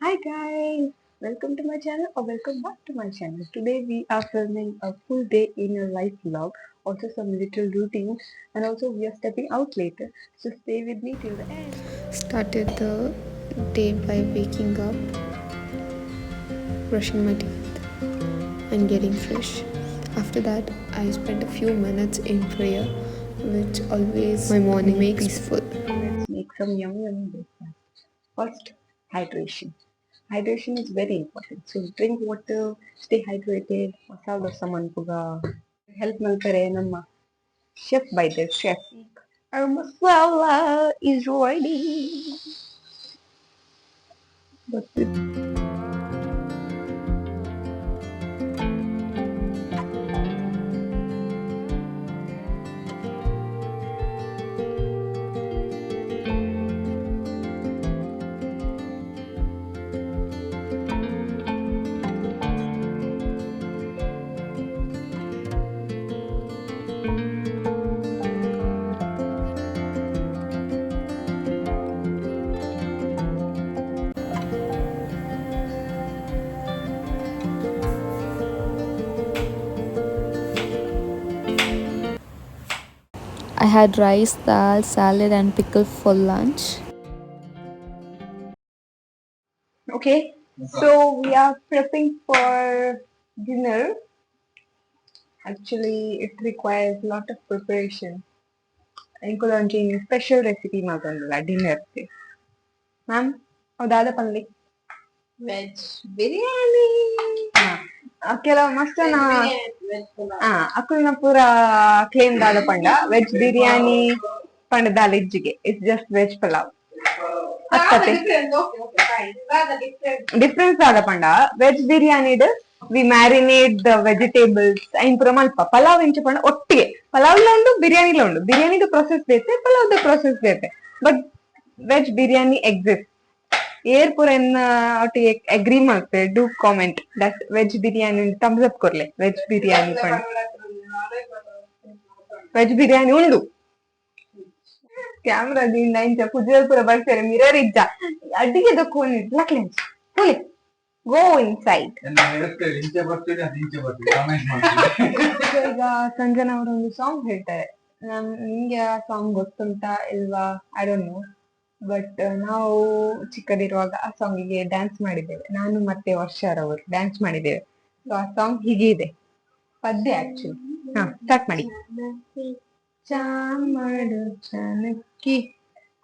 Hi guys, welcome to my channel or welcome back to my channel. Today we are filming a full day in a life vlog, also some little routines, and also we are stepping out later. So stay with me till the end. Started the day by waking up, brushing my teeth, and getting fresh. After that, I spent a few minutes in prayer, which always my morning makes peaceful. Let's make some yummy breakfast. First, hydration. Hydration is very important. So drink water, stay hydrated. Masala samanpuga. Help malkare namma chef by the chef. Our masala is ready. But I had rice, dal, salad, and pickle for lunch. okay, so we are prepping for dinner. Actually, it requires a lot of preparation. ఇంకోదానికి special recipe మాకుండాల డిన్నర్కి ma'am దాదా పల్లి veg biryani ಕೆಲವು ಮಸ್ತ್ ಅಕ್ಕಲ್ನ ಪೂರ claim ದಾದ ಪಂಡ veg biryani ಪಂಡ ದಾಲಿಜ್ಜಿಗೆ ಇಟ್ಸ್ ಜಸ್ಟ್ ವೆಜ್ ಪಲಾವ್ ಅತ್ತತೆ ಡಿಫ್ರೆನ್ಸ್ ಆದ ಪಂಡ ವೆಜ್ ಬಿರಿಯಾನಿಡ್ ವಿ ಮ್ಯಾರಿನೇಟ್ ದ ವೆಜಿಟೇಬಲ್ಸ್ ಐನ್ ಪುರ ಮಲ್ಪ ಪಲಾವ್ ಇಂಚ ಪಂಡ ಒಟ್ಟಿಗೆ ಪಲಾವ್ಲ ಉಂಡು ಬಿರಿಯಾನಿಲ ಉಂಡು ಬಿರಿಯಾನಿದ ಪ್ರೊಸೆಸ್ ಬೇತೆ ಪಲಾವ್ದ ಪ್ರೊಸೆಸ್ ಬೇತೆ ಬಟ್ ವೆಜ್ ಬಿರಿಯಾನಿ ಎಕ್ಸಿಸ್ಟ್ ಏರ್ ಪೂರ ಎನ್ನ ಒಟ್ಟಿಗೆ ಅಗ್ರಿ ಮಾಡ್ತೆ do comment that veg biryani thumbs up ಕೊರ್ಲೆ ವೆಜ್ ಬಿರಿಯಾನಿ ಪಂಡ ವೆಜ್ ಬಿರಿಯಾನಿ ಉಂಡು ಕ್ಯಾಮ್ರಾದಿಂದ ಇಂಚ ಪುಜಲ್ ಪೂರ ಬರ್ತಾರೆ ಮಿರರ್ ಇಜ್ಜ ಅಡ್ಡಿಗೆ ದಕ್ಕೋನಿ ಲಕ್ಲೆಂಚ್ ಹೋಲಿ ಗೋ ಇನ್ಸೈಡ್ ಈಗ ಸಂಜನಾ ಅವರೊಂದು ಸಾಂಗ್ ಹೇಳ್ತಾರೆ ನಿಂಗೆ ಆ ಸಾಂಗ್ ಗೊತ್ತುಂಟಾ ಇಲ್ವಾ ಐ ಡೋಂಟ್ ನೋ ಬಟ್ ನಾವು ಚಿಕ್ಕದಿರುವಾಗ ಆ ಸಾಂಗಿಗೆ ಡ್ಯಾನ್ಸ್ ಮಾಡಿದ್ದೇವೆ ನಾನು ಮತ್ತೆ ವರ್ಷರವರು ಡ್ಯಾನ್ಸ್ ಮಾಡಿದ್ದೇವೆ ಸೊ ಆ ಸಾಂಗ್ ಹೀಗೆ ಇದೆ ಪದ್ಯ ಆಕ್ಚುಲಿ ಸ್ಟಾರ್ಟ್ ಮಾಡಿ ಚಾಮಡು ಜನಕ್ಕಿ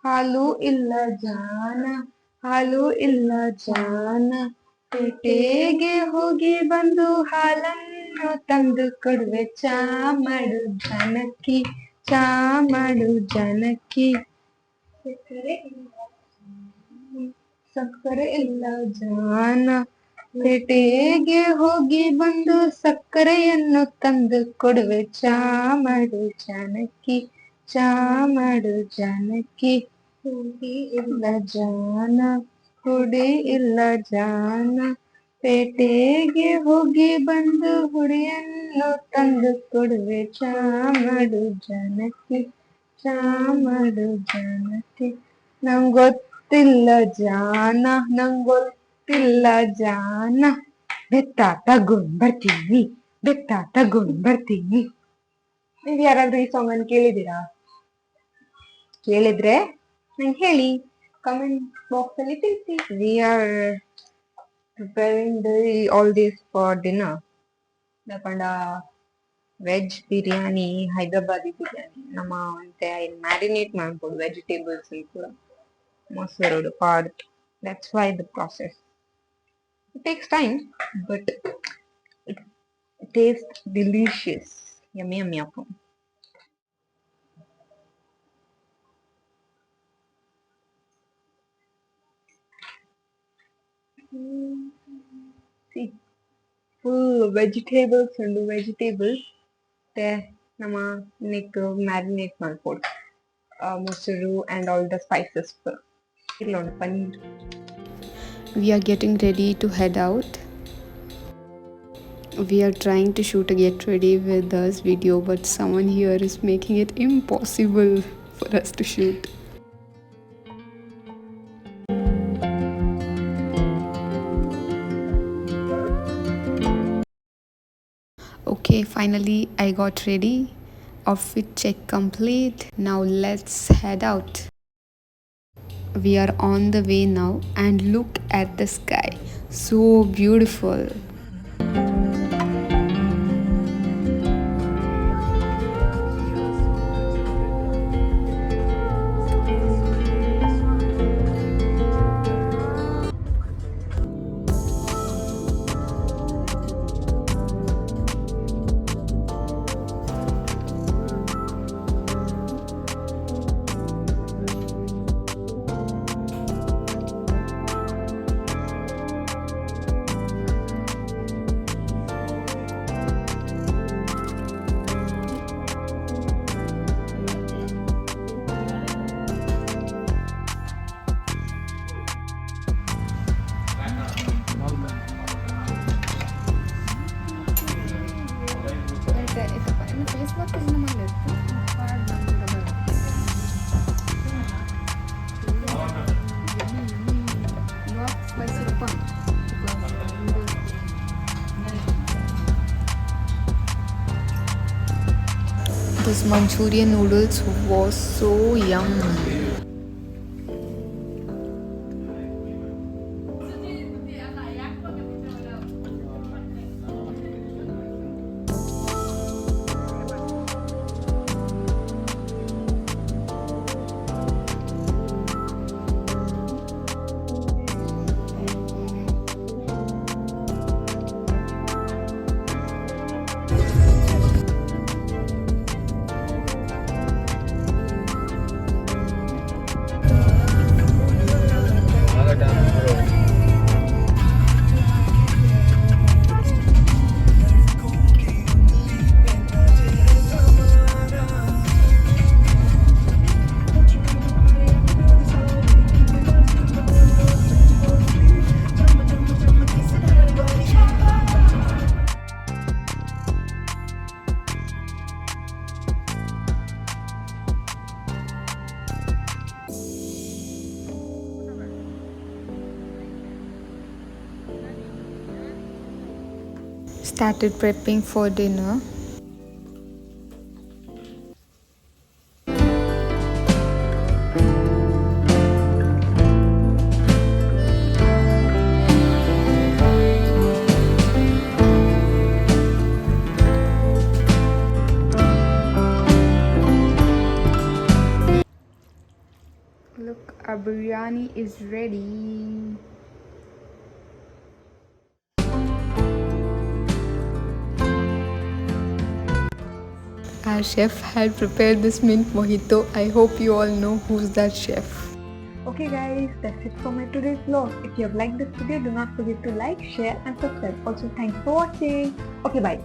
ಹಾಲು ಇಲ್ಲ ಜಾನ ಹಾಲು ಇಲ್ಲ ಜಾನ ಪೇಟೆಗೆ ಹೋಗಿ ಬಂದು ಹಾಲನ್ನು ತಂದು ಕೊಡುವೆ ಚಾಮಡು ಜನಕ್ಕಿ ಚಾಮಡು ಜನಕ್ಕಿ ಸಕ್ಕರೆ ಇಲ್ಲ ಜಾನ ಪೇಟೆಗೆ ಹೋಗಿ ಬಂದು ಸಕ್ಕರೆಯನ್ನು ತಂದು ಕೊಡುವೆ ಚಾಮಡು ಜಾನಕಿ ಚಾಮಡು ಜಾನಕಿ ಹುಡಿ ಇಲ್ಲ ಜಾನ ಹುಡಿ ಇಲ್ಲ ಜಾನ ಪೇಟೆಗೆ ಹೋಗಿ ಬಂದು ಹುಡಿಯನ್ನು ತಂದು ಕೊಡುವೆ ಚಾಮಡು ಜಾನಕಿ ಚಾಮಡು ಜಾನಕಿ ನಂಗೊತ್ತಿಲ್ಲ ಜಾನ ನಂಗೊತ್ತಿಲ್ಲ ಜಾನ ಬೆತ್ತ ತಗೊಂಡ್ ಬರ್ತೀನಿ ಬೆತ್ತ ತಗೊಂಡ್ ಬರ್ತೀನಿ ನೀವ್ ಯಾರಾದ್ರೂ ಈ ಸಾಂಗ್ ಅನ್ನು ಕೇಳಿದೀರಾ ಕೇಳಿದ್ರೆ ನಂಗೆ ಹೇಳಿ ಕಮೆಂಟ್ ಬಾಕ್ಸ್ ಅಲ್ಲಿ ತಿಳಿಸಿ we are preparing all this for dinner ಯಾಕಂಡ ವೆಜ್ ಬಿರಿಯಾನಿ ಹೈದರಾಬಾದಿ ಬಿರಿಯಾನಿ ನಮ್ಮ ಮತ್ತೆ ಮ್ಯಾರಿನೇಟ್ ಮಾಡ್ಬೋದು ವೆಜಿಟೇಬಲ್ಸ್ ಕೂಡ ಮೊಸರು part that's why the process it takes time but it tastes delicious yummy yummy apple see full vegetables and vegetables there ನಮ್ಮ neck marinate ಮಾಡ್ಬೋದು ಮೊಸರು and all the spices ಇಲ್ಲೊಂದು paneer We are getting ready to head out. We are trying to shoot a get ready with us video, but someone here is making it impossible for us to shoot. Okay, finally I got ready. Outfit check complete. Now let's head out. We are on the way now and look at the sky. So beautiful. This Manchurian noodles was so yum. Started prepping for dinner. Look, our biryani is ready. Our chef had prepared this mint mojito. I hope you all know who's that chef. Okay guys, that's it for my today's vlog. If you have liked this video, do not forget to like, share and subscribe. Also, thanks for watching. Okay, bye.